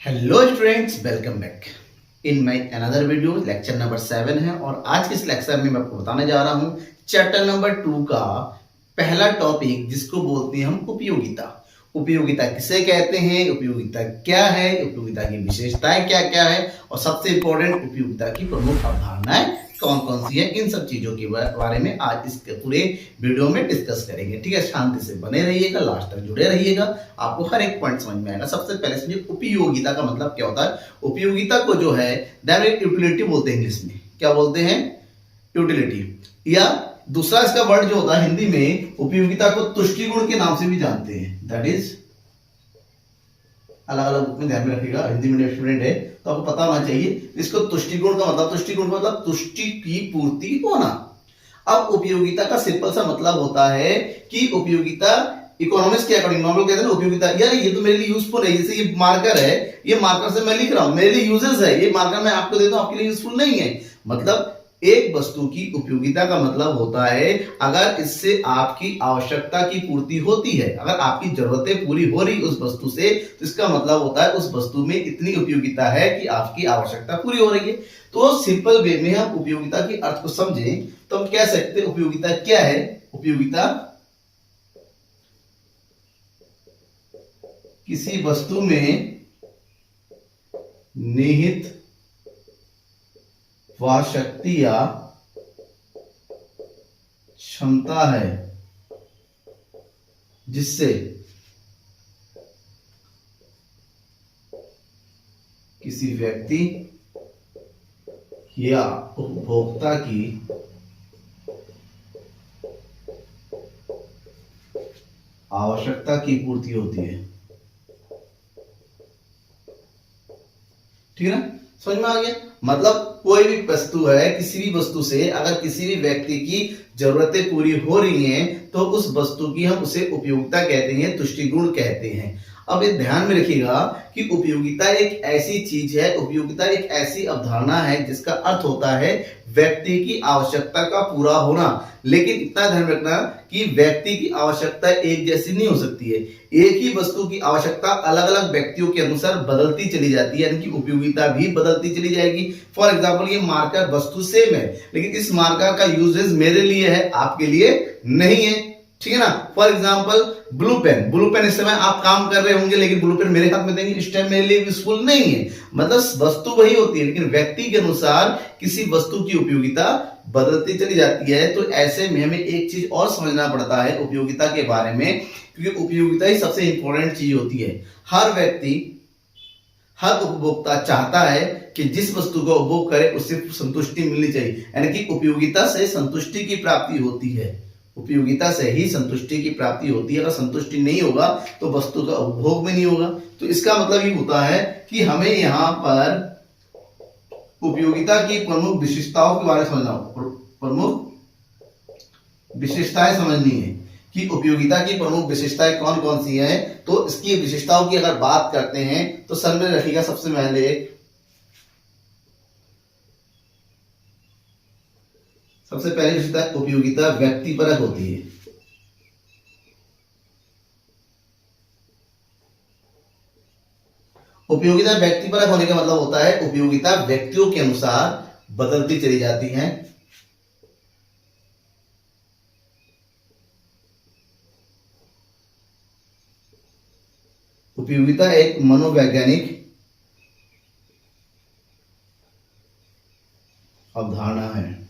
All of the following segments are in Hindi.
Hello students, welcome back in my another video. Lecture number 7 है और आज के इस लेक्चर में मैं आपको बताने जा रहा हूं चैप्टर नंबर 2 का पहला टॉपिक, जिसको बोलते हैं हम उपयोगिता। उपयोगिता किसे कहते हैं, उपयोगिता क्या है, उपयोगिता की विशेषताएं क्या क्या है और सबसे इंपॉर्टेंट उपयोगिता की प्रमुख अवधारणाएं कौन कौन सी है, इन सब चीजों के बारे में आज इस पूरे वीडियो में डिस्कस करेंगे। ठीक है, शांति से बने रहिएगा, लास्ट तक जुड़े रहिएगा, आपको हर एक पॉइंट समझ में आएगा। सबसे पहले समझिए उपयोगिता का मतलब क्या होता है। उपयोगिता को जो है डायरेक्ट यूटिलिटी बोलते हैं, इंग्लिश में क्या बोलते हैं, यूटिलिटी। या दूसरा इसका वर्ड जो होता है हिंदी में, उपयोगिता को तुष्टिगुण के नाम से भी जानते हैं। दैट इज, अलग अलग बुक में ध्यान में रखिएगा, हिंदी मीडियम स्टूडेंट है तो आपको पता होना चाहिए इसको। तुष्टिगुण का मतलब, तुष्टिगुण का मतलब तुष्टि की पूर्ति होना। अब उपयोगिता का सिंपल सा मतलब होता है कि उपयोगिता इकोनॉमिक्स के अकॉर्डिंग, नॉर्मल कहते हैं ना उपयोगिता, यार ये तो मेरे लिए यूजफुल है। जैसे ये मार्कर है, ये मार्कर से मैं लिख रहा हूं, मेरे लिए यूजेस है। ये मार्कर मैं आपको देता हूं, आपके लिए यूजफुल नहीं है। मतलब एक वस्तु की उपयोगिता का मतलब होता है अगर इससे आपकी आवश्यकता की पूर्ति होती है, अगर आपकी जरूरतें पूरी हो रही उस वस्तु से, तो इसका मतलब होता है उस वस्तु में इतनी उपयोगिता है कि आपकी आवश्यकता पूरी हो रही है। तो सिंपल वे में हम उपयोगिता के अर्थ को समझें तो हम कह सकते हैं उपयोगिता क्या है। उपयोगिता किसी वस्तु में निहित वह शक्ति या क्षमता है जिससे किसी व्यक्ति या उपभोक्ता की आवश्यकता की पूर्ति होती है। ठीक है ना, समझ में आ गया। मतलब कोई भी वस्तु है, किसी भी वस्तु से अगर किसी भी व्यक्ति की जरूरतें पूरी हो रही हैं तो उस वस्तु की हम उसे उपयोगिता कहते हैं, तुष्टिगुण कहते हैं। अब ये ध्यान में रखिएगा कि उपयोगिता एक ऐसी चीज है, उपयोगिता एक ऐसी अवधारणा है जिसका अर्थ होता है व्यक्ति की आवश्यकता का पूरा होना। लेकिन इतना ध्यान रखना कि व्यक्ति की आवश्यकता एक जैसी नहीं हो सकती है। एक ही वस्तु की आवश्यकता अलग अलग व्यक्तियों के अनुसार बदलती चली जाती है, यानी कि उपयोगिता भी बदलती चली जाएगी। फॉर एग्जाम्पल, ये मार्कर वस्तु सेम है लेकिन इस मार्कर का यूजेस मेरे लिए है, आपके लिए नहीं है। ठीक है ना। For example blue pen, blue pen इस समय आप काम कर रहे होंगे लेकिन ब्लू पेन मेरे हाथ में देंगे, इस टाइम मेरे लिए यूजफुल नहीं है। मतलब वस्तु वही होती है लेकिन व्यक्ति के अनुसार किसी वस्तु की उपयोगिता बदलती चली जाती है। तो ऐसे में हमें एक चीज और समझना पड़ता है उपयोगिता के बारे में, क्योंकि उपयोगिता ही सबसे इंपॉर्टेंट चीज होती है। हर व्यक्ति, हर उपभोक्ता चाहता है कि जिस वस्तु का उपभोग करे उससे संतुष्टि मिलनी चाहिए, यानी कि उपयोगिता से संतुष्टि की प्राप्ति होती है। उपयोगिता से ही संतुष्टि की प्राप्ति होती है। अगर संतुष्टि नहीं होगा तो वस्तु का उपभोग भी नहीं होगा। तो इसका मतलब ये होता है कि हमें यहां पर उपयोगिता की प्रमुख विशेषताओं के बारे में समझना होगा। प्रमुख विशेषताएं समझनी है कि उपयोगिता की प्रमुख विशेषताएं कौन कौन सी हैं। तो इसकी विशेषताओं की अगर बात करते हैं तो सर में रखिएगा सबसे पहले विशेषता, उपयोगिता व्यक्तिपरक होती है। उपयोगिता व्यक्तिपरक होने का मतलब होता है उपयोगिता व्यक्तियों के अनुसार बदलती चली जाती है। उपयोगिता एक मनोवैज्ञानिक अवधारणा है।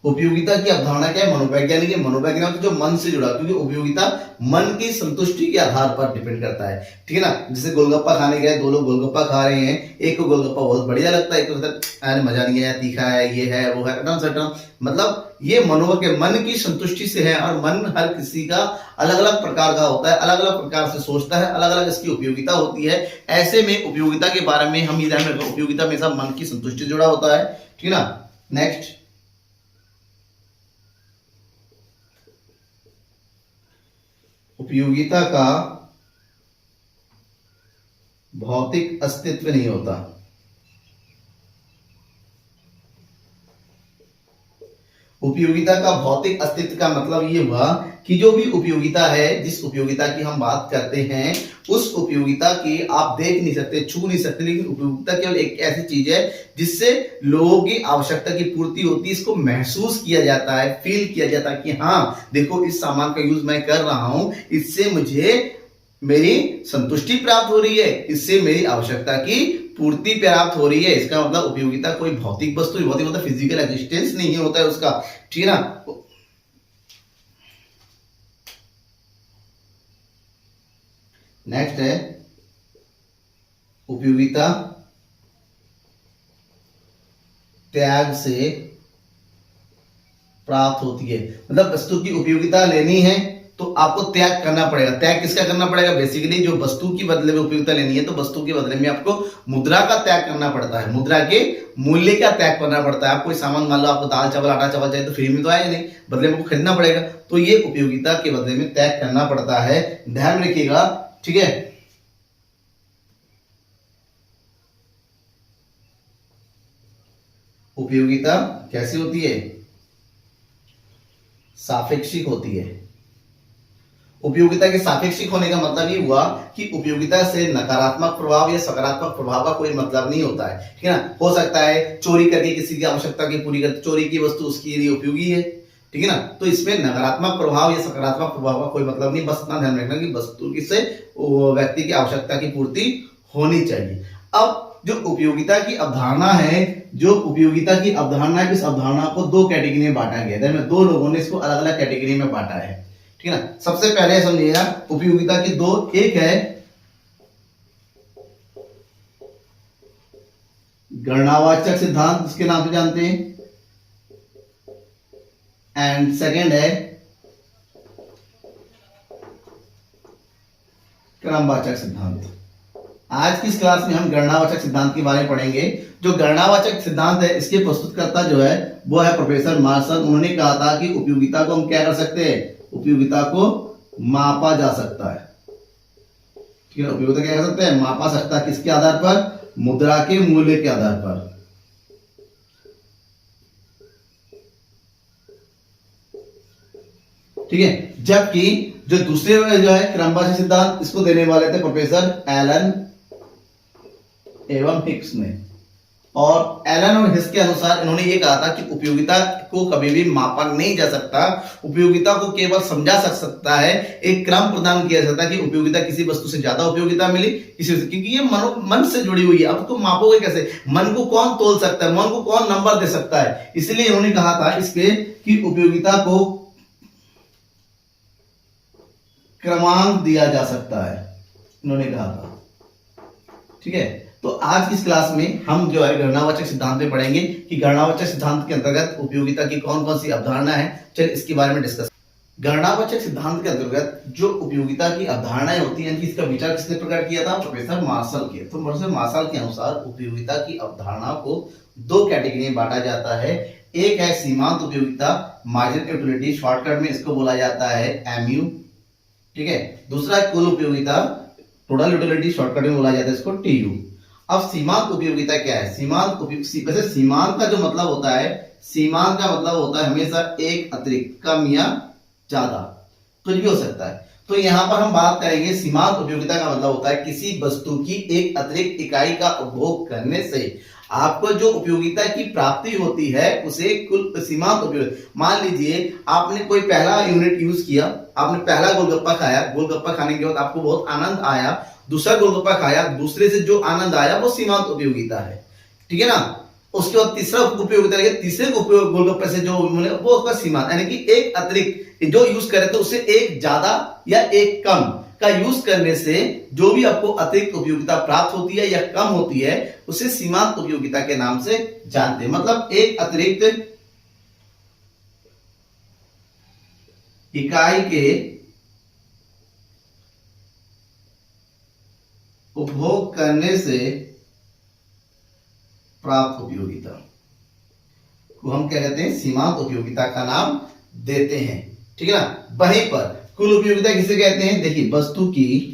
उपयोगिता की अवधारणा क्या है, मनोवैज्ञानिक है। मनोवैज्ञानिक जो मन से जुड़ा, क्योंकि उपयोगिता मन की संतुष्टि के आधार पर डिपेंड करता है। ठीक है ना। जैसे गोलगप्पा खाने गए, दो लोग गोलगप्पा खा रहे हैं, एक को गोलगप्पा बहुत बढ़िया लगता है, एक को अरे मजा नहीं आया, तीखा है, ये है वो है, एकदम सटम। मतलब ये मन की संतुष्टि से है और मन हर किसी का अलग अलग प्रकार का होता है, अलग अलग प्रकार से सोचता है, अलग अलग इसकी उपयोगिता होती है। ऐसे में उपयोगिता के बारे में हम ये ध्यान रखें, उपयोगिता हमेशा मन की संतुष्टि से जुड़ा होता है। ठीक है ना। नेक्स्ट, उपयोगिता का भौतिक अस्तित्व नहीं होता। उपयोगिता का भौतिक अस्तित्व का मतलब ये हुआ कि जो भी उपयोगिता है, जिस उपयोगिता की हम बात करते हैं, उस उपयोगिता की आप देख नहीं सकते, छू नहीं सकते, लेकिन उपयोगिता केवल एक ऐसी चीज है जिससे लोगों की आवश्यकता की पूर्ति होती है। इसको महसूस किया जाता है, फील किया जाता है कि हाँ देखो इस सामान का यूज मैं कर रहा हूं, इससे मुझे मेरी संतुष्टि प्राप्त हो रही है, इससे मेरी आवश्यकता की पूर्ति प्राप्त हो रही है। इसका मतलब उपयोगिता कोई भौतिक वस्तु, भौतिक मतलब फिजिकल एग्जिस्टेंस नहीं होता है उसका, ठीक है ना। नेक्स्ट है उपयोगिता त्याग से प्राप्त होती है। मतलब वस्तु की उपयोगिता लेनी है तो आपको त्याग करना पड़ेगा। त्याग किसका करना पड़ेगा? बेसिकली जो वस्तु की बदले में उपयोगिता लेनी है तो वस्तु के बदले में आपको मुद्रा का त्याग करना पड़ता है, मुद्रा के मूल्य का त्याग करना पड़ता है। आप कोई सामान, मान लो आपको दाल चावल आटा चावल चाहिए तो फ्री में तो आएगा नहीं, बदले में आपको खरीदना पड़ेगा। तो ये उपयोगिता के बदले में त्याग करना पड़ता है, ध्यान में रखिएगा, ठीक है। उपयोगिता कैसी होती है? सापेक्षिक होती है। उपयोगिता के सापेक्षिक होने का मतलब ये हुआ कि उपयोगिता से नकारात्मक प्रभाव या सकारात्मक प्रभाव का कोई मतलब नहीं होता है, ठीक है ना। हो सकता है चोरी करके किसी की आवश्यकता की पूरी कर, चोरी की वस्तु उसके लिए उपयोगी है, ठीक है ना। तो इसमें नकारात्मक प्रभाव या सकारात्मक प्रभाव का कोई मतलब नहीं, बस इतना ध्यान रखना कि वस्तु से व्यक्ति की आवश्यकता की पूर्ति होनी चाहिए। अब जो उपयोगिता की अवधारणा है, जो उपयोगिता की अवधारणा है, इस अवधारणा को दो कैटेगरी में बांटा गया है। दो लोगों ने इसको अलग अलग कैटेगरी में बांटा है, ठीक है ना। सबसे पहले समझिएगा उपयोगिता की दो, एक है गणनावाचक सिद्धांत, इसके नाम से जानते हैं, एंड सेकंड है क्रमवाचक सिद्धांत। आज की इस क्लास में हम गणनावाचक सिद्धांत के बारे में पढ़ेंगे। जो गणनावाचक सिद्धांत है इसके प्रस्तुतकर्ता जो है वो है प्रोफेसर मार्शल। उन्होंने कहा था कि उपयोगिता को हम क्या कर सकते हैं? उपयोगिता को मापा जा सकता है, ठीक है। उपयोगिता क्या कर सकते हैं? मापा सकता है। किसके आधार पर? मुद्रा के मूल्य के आधार पर। ठीक है। जबकि जो दूसरे जो है क्रमवाचक सिद्धांत, इसको देने वाले थे प्रोफेसर एलन एवं हिक्स ने। और एलन और हिक्स के अनुसार इन्होंने ये कहा था कि उपयोगिता को कभी भी मापा नहीं जा सकता, उपयोगिता को केवल समझा सकता है, एक क्रम प्रदान किया जाता है कि उपयोगिता किसी वस्तु से ज्यादा उपयोगिता मिली, किसी से, क्योंकि ये मन से जुड़ी हुई है। अब तो मापोगे कैसे? मन को कौन तोल सकता है, मन को कौन नंबर दे सकता है? इसलिए इन्होंने कहा था इसके कि उपयोगिता को क्रमांक दिया जा सकता है, इन्होंने कहा था, ठीक है। तो आज की इस क्लास में हम जो है गणनावाचक सिद्धांत में पढ़ेंगे कि गणनावाचक सिद्धांत के अंतर्गत उपयोगिता की कौन कौन सी अवधारणा है। चलिए इसके बारे में डिस्कस। गणनावाचक सिद्धांत के अंतर्गत जो उपयोगिता की अवधारणाएं होती हैं, इसका विचार किसने प्रकट किया था? प्रोफेसर मार्शल के। तो प्रोफेसर मार्शल के अनुसार उपयोगिता की अवधारणा को दो कैटेगरी में बांटा जाता है। एक है सीमांत उपयोगिता, मार्जिनल यूटिलिटी, शॉर्टकट में इसको बोला जाता है एमयू, ठीक है। दूसरा है कुल उपयोगिता, टोटल यूटिलिटी, शॉर्टकट में बोला जाता है इसको टीयू। अब सीमांत उपयोगिता क्या है? वैसे सीमांत का जो मतलब होता है, सीमांत का मतलब होता है हमेशा एक अतिरिक्त, कम या ज्यादा, कुछ भी हो सकता है। तो यहां पर हम बात करेंगे सीमांत उपयोगिता का मतलब होता है किसी वस्तु की एक अतिरिक्त इकाई का उपभोग करने से आपको जो उपयोगिता की प्राप्ति होती है उसे कुल सीमांत उपयोग। मान लीजिए आपने कोई पहला यूनिट यूज किया, आपने पहला गोलगप्पा खाया, गोलगप्पा खाने के बाद आपको बहुत आनंद आया, दूसरा गोलगप्पा खाया, दूसरे से जो आनंद आया वो सीमांत उपयोगिता है, ठीक है ना। उसके बाद तीसरा उपयोगिता, तीसरे गोलगप्पे से जो मिले वो उसका सीमांत, यानी कि एक अतिरिक्त जो यूज करे तो उससे एक ज्यादा या एक कम का यूज करने से जो भी आपको अतिरिक्त उपयोगिता प्राप्त होती है या कम होती है उसे सीमांत उपयोगिता के नाम से जानते हैं। मतलब एक अतिरिक्त इकाई के उपभोग करने से प्राप्त उपयोगिता को हम क्या कहते हैं? सीमांत उपयोगिता का नाम देते हैं, ठीक है ना। वहीं पर कुल उपयोगिता किसे कहते हैं? देखिए, वस्तु की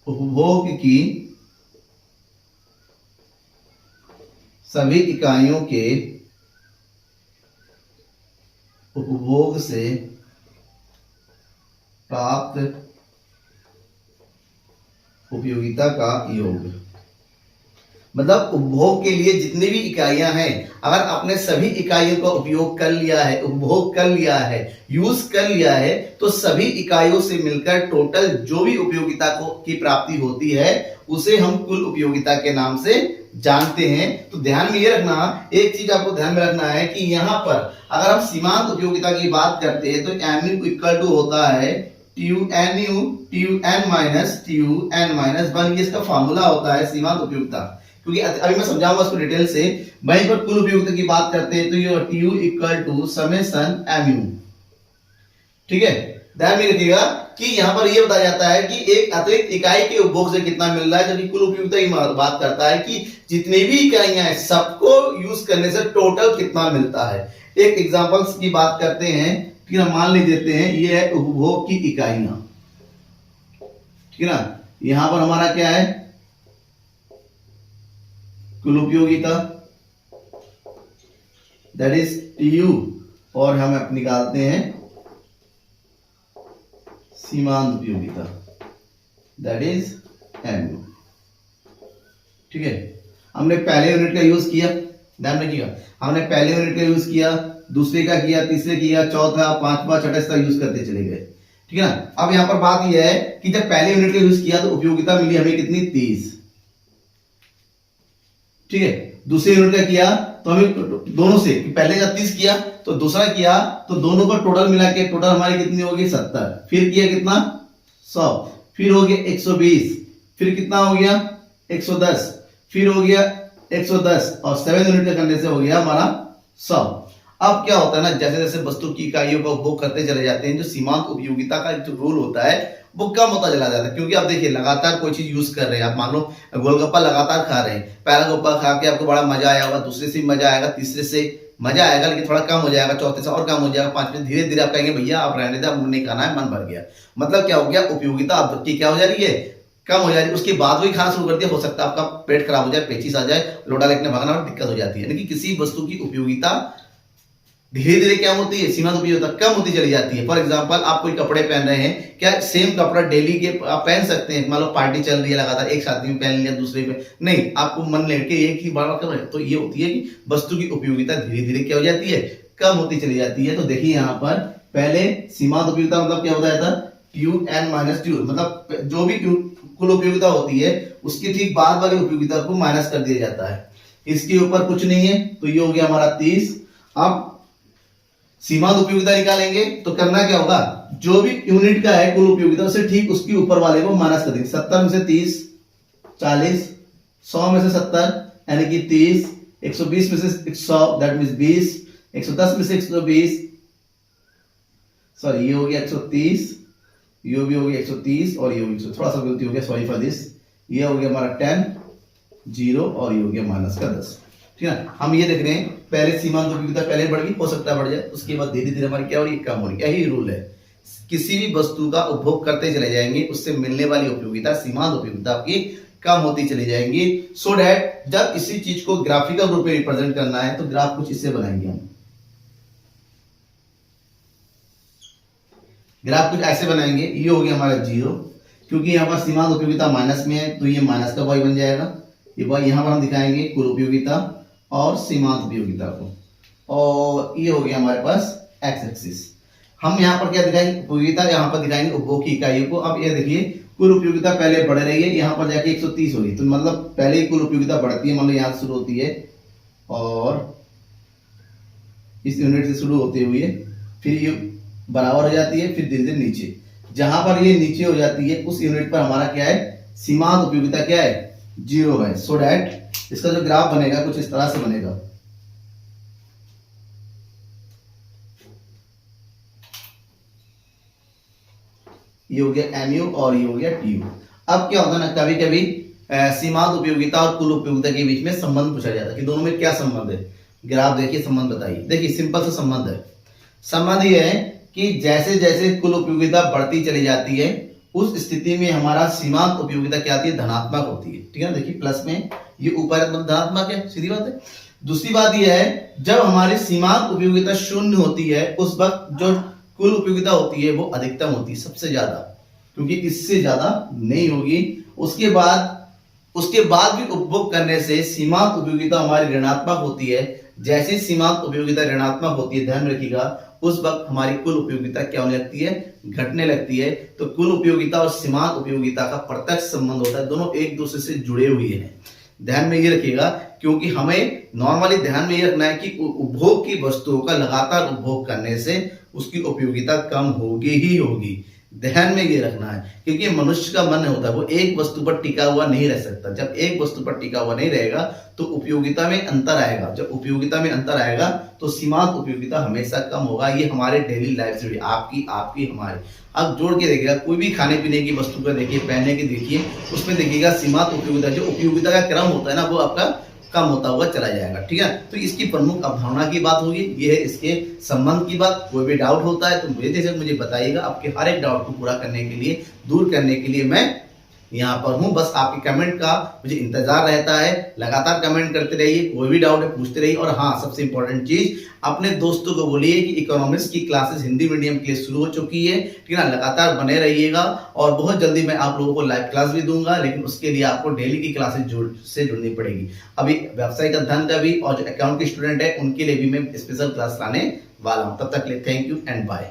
उपभोग की सभी इकाइयों के उपभोग से प्राप्त उपयोगिता का योग। मतलब उपभोग के लिए जितनी भी इकाइयां हैं, अगर आपने सभी इकाइयों का उपयोग कर लिया है, उपभोग कर लिया है, यूज कर लिया है, तो सभी इकाइयों से मिलकर टोटल जो भी उपयोगिता की प्राप्ति होती है उसे हम कुल उपयोगिता के नाम से जानते हैं। तो ध्यान में ये रखना, एक चीज आपको ध्यान में रखना है कि यहां पर अगर हम सीमांत उपयोगिता की बात करते हैं तो MU इक्वल टू होता है TUN माइनस TUN-1। ये इसका फॉर्मूला होता है सीमांत उपयोगिता, क्योंकि अभी मैं समझाऊंगा उसको डिटेल से। वहीं पर कुल उपयोगिता की बात करते हैं तो ये TU equal to summation MU। ठीक है, ध्यान में रखिएगा कि यहां पर यह बताया जाता है कि एक अतिरिक्त इकाई के उपभोग से कितना मिल रहा है, जबकि कुल उपयोगिता की बात करता है कि जितनी भी इकाइयां हैं सबको यूज करने से टोटल कितना मिलता है। एक एग्जांपल्स की बात करते हैं, ठीक है, मान लीजिए देते हैं ये है उपभोग की इकाइयां, ठीक है ना। यहां पर हमारा क्या है, कुल उपयोगिता दैट इज TU, और हम निकालते हैं सीमांत उपयोगिता दैट इज MU। ठीक है, हमने पहले यूनिट का यूज किया, ध्यान रखिएगा, हमने पहले यूनिट का यूज किया, दूसरे का किया, तीसरे किया, चौथा, पांचवा, छठा इस तरह यूज करते चले गए। ठीक है ना। अब यहां पर बात यह है कि जब पहले यूनिट का यूज किया तो उपयोगिता मिली हमें कितनी, 30। ठीक है, दूसरे यूनिट का किया तो हमें दोनों से, पहले का 30 किया तो दूसरा किया तो दोनों का टोटल मिला के टोटल हमारी कितनी होगी, 70। फिर किया कितना, 100, फिर हो गया 120, फिर कितना हो गया 110, फिर हो गया 110, और 7 यूनिट का करने से हो गया हमारा 100। अब क्या होता है ना, जैसे जैसे वस्तु की इकाइयों का उपभोग करते चले जाते हैं, जो सीमांत उपयोगिता का जो रोल होता है वो कम होता चला जाता है। क्योंकि आप देखिए लगातार कोई चीज यूज कर रहे हैं, आप मान लो गोलगप्पा लगातार खा रहे हैं, पहला गोलगप्पा खा के आपको बड़ा मजा आया होगा, दूसरे से मजा आएगा, तीसरे से मजा आएगा, लेकिन थोड़ा कम हो जाएगा, चौथे से और कम हो जाएगा, पांचवें धीरे धीरे आप कहेंगे भैया आप रहने दे, अब नहीं खाना है, मन भर गया। मतलब क्या हो गया, उपयोगिता आपकी क्या हो जा रही है, कम हो जा रही है। उसके बाद वही खाना शुरू कर दिया, हो सकता है आपका पेट खराब हो जाए, पेचिस आ जाए, लोटा लेकर भागना और दिक्कत हो जाती है। यानी कि किसी वस्तु की उपयोगिता धीरे धीरे क्या होती है, सीमांत उपयोगिता कम होती चली जाती है। फॉर एग्जांपल आप कोई कपड़े पहन रहे हैं, क्या सेम कपड़ा डेली के आप पहन सकते हैं, मान लो पार्टी चल रही है लगातार, एक साथ में पहन लिया, दूसरे में नहीं, आपको मन लेके एक ही बार कर रहे हैं। तो ये होती है कि वस्तु की उपयोगिता धीरे धीरे क्या हो जाती है, कम होती चली जाती है। तो देखिए यहाँ पर पहले सीमांत उपयोगिता मतलब क्या होता था, TUN-TU, मतलब जो भी कुल उपयोगिता होती है उसके ठीक बाद वाली उपयोगिता को माइनस कर दिया जाता है, इसके ऊपर कुछ नहीं है। तो ये हो गया हमारा 30। अब सीमांत उपयोगिता निकालेंगे तो करना क्या होगा, जो भी यूनिट का है कुल उपयोगिता उसे ठीक उसके ऊपर वाले को माइनस कर देंगे। 70 में से 30, 40, 100 में से 70 यानी कि 30, 120 में से 100 दैट मींस 20, 110 में से 120, सॉरी ये हो गया 130, ये भी हो गया 130 और ये हो गया, थोड़ा सा गलती हो गया, सॉरी फॉर दिस, ये हो गया हमारा 10, 0 और ये हो गया माइनस का 10। ठीक है, हम ये देख रहे हैं पहले सीमांत उपयोगिता पहले बढ़ गई, हो सकता है बढ़ जाए, उसके बाद धीरे धीरे हमारी क्या हो रही है, कम हो रही है। यही रूल है, किसी भी वस्तु का उपभोग करते चले जाएंगे उससे मिलने वाली उपयोगिता, सीमांत उपयोगिता आपकी कम होती चली जाएंगी। सो डैट जब इसी चीज को ग्राफिकल रूप में रिप्रेजेंट करना है तो ग्राफ कुछ इससे बनाएंगे हम, ग्राफ कुछ ऐसे बनाएंगे। ये हो गया हमारा 0, क्योंकि यहाँ पर सीमांत उपयोगिता माइनस में है तो ये माइनस का y बन जाएगा। ये y यहाँ पर हम दिखाएंगे कुल उपयोगिता और सीमांत उपयोगिता को, और ये हो गया हमारे पास एक्स एक्सिस। हम यहाँ पर क्या दिखाएंगे, उपयोगिता, यहाँ पर दिखाएंगे उपभोग की इकाइयों को। अब ये देखिए कुल उपयोगिता पहले बढ़ रही है, यहाँ पर जाके 130 हो रही है, तो मतलब पहले ही कुल उपयोगिता बढ़ती है, मतलब यहाँ से शुरू होती है और इस यूनिट से शुरू होते हुए फिर ये बराबर हो जाती है, फिर धीरे धीरे नीचे, जहां पर ये नीचे हो जाती है उस यूनिट पर हमारा क्या है, सीमांत उपयोगिता क्या है, 0 है। सो डैट इसका जो ग्राफ बनेगा कुछ इस तरह से बनेगा। ये हो गया MU और ये हो गया TU। अब क्या होता है ना, कभी कभी सीमांत उपयोगिता और कुल उपयोगिता के बीच में संबंध पूछा जाता है कि दोनों में क्या संबंध है। ग्राफ देखिए, संबंध बताइए। देखिए सिंपल सा संबंध है, संबंध ये है कि जैसे जैसे कुल उपयोगिता बढ़ती चली जाती है उस स्थिति में हमारा सीमांत उपयोगिता क्या आती है, धनात्मक होती है। ठीक है, देखिए प्लस में ये ऊपर धनात्मक है, सीधी बात है। दूसरी बात यह है, जब हमारी सीमांत उपयोगिता शून्य होती है उस वक्त जो कुल उपयोगिता होती है वो अधिकतम होती है, सबसे ज्यादा, क्योंकि इससे ज्यादा नहीं होगी। उसके बाद भी उपभोग करने से सीमांत उपयोगिता हमारी ऋणात्मक होती है। जैसे सीमांत उपयोगिता ऋणात्मक होती है, ध्यान रखिएगा, उस वक्त हमारी कुल उपयोगिता क्या होने लगती है, घटने लगती है। तो कुल उपयोगिता और सीमांत उपयोगिता का प्रत्यक्ष संबंध होता है, दोनों एक दूसरे से जुड़े हुए हैं। ध्यान में ये रखिएगा, क्योंकि हमें नॉर्मली ध्यान में ये रखना है कि उपभोग की वस्तुओं का लगातार उपभोग करने से उसकी उपयोगिता कम होगी ही होगी। ध्यान में ये रखना है, क्योंकि मनुष्य का मन होता है वो एक वस्तु पर टिका हुआ नहीं रह सकता। जब एक वस्तु पर टिका हुआ नहीं रहेगा तो उपयोगिता में अंतर आएगा। जब उपयोगिता में अंतर आएगा तो सीमांत उपयोगिता हमेशा कम होगा। ये हमारे डेली लाइफ से, आपकी हमारी, अब जोड़ के देखिएगा, कोई भी खाने पीने की वस्तु का देखिए, पहनने की देखिए, उसमें देखिएगा सीमांत उपयोगिता, जो उपयोगिता का क्रम होता है ना, वो आपका कम होता हुआ चला जाएगा। ठीक है, तो इसकी प्रमुख अवधारणा की बात होगी, ये है इसके संबंध की बात। कोई भी डाउट होता है तो मुझे बताइएगा। आपके हर एक डाउट को पूरा करने के लिए, दूर करने के लिए मैं यहाँ पर हूँ। बस आपके कमेंट का मुझे इंतजार रहता है। लगातार कमेंट करते रहिए, कोई भी डाउट है पूछते रहिए। और हाँ, सबसे इंपॉर्टेंट चीज, अपने दोस्तों को बोलिए कि इकोनॉमिक्स की क्लासेस हिंदी मीडियम के लिए शुरू हो चुकी है। ठीक है ना, लगातार बने रहिएगा और बहुत जल्दी मैं आप लोगों को लाइव क्लास भी दूंगा, लेकिन उसके लिए आपको डेली की क्लासेस से जुड़नी पड़ेगी। अभी व्यावसायिक अध्ययन का भी और जो अकाउंट के स्टूडेंट है उनके लिए भी मैं स्पेशल क्लास लाने वाला हूँ। तब तक के लिए थैंक यू एंड बाय।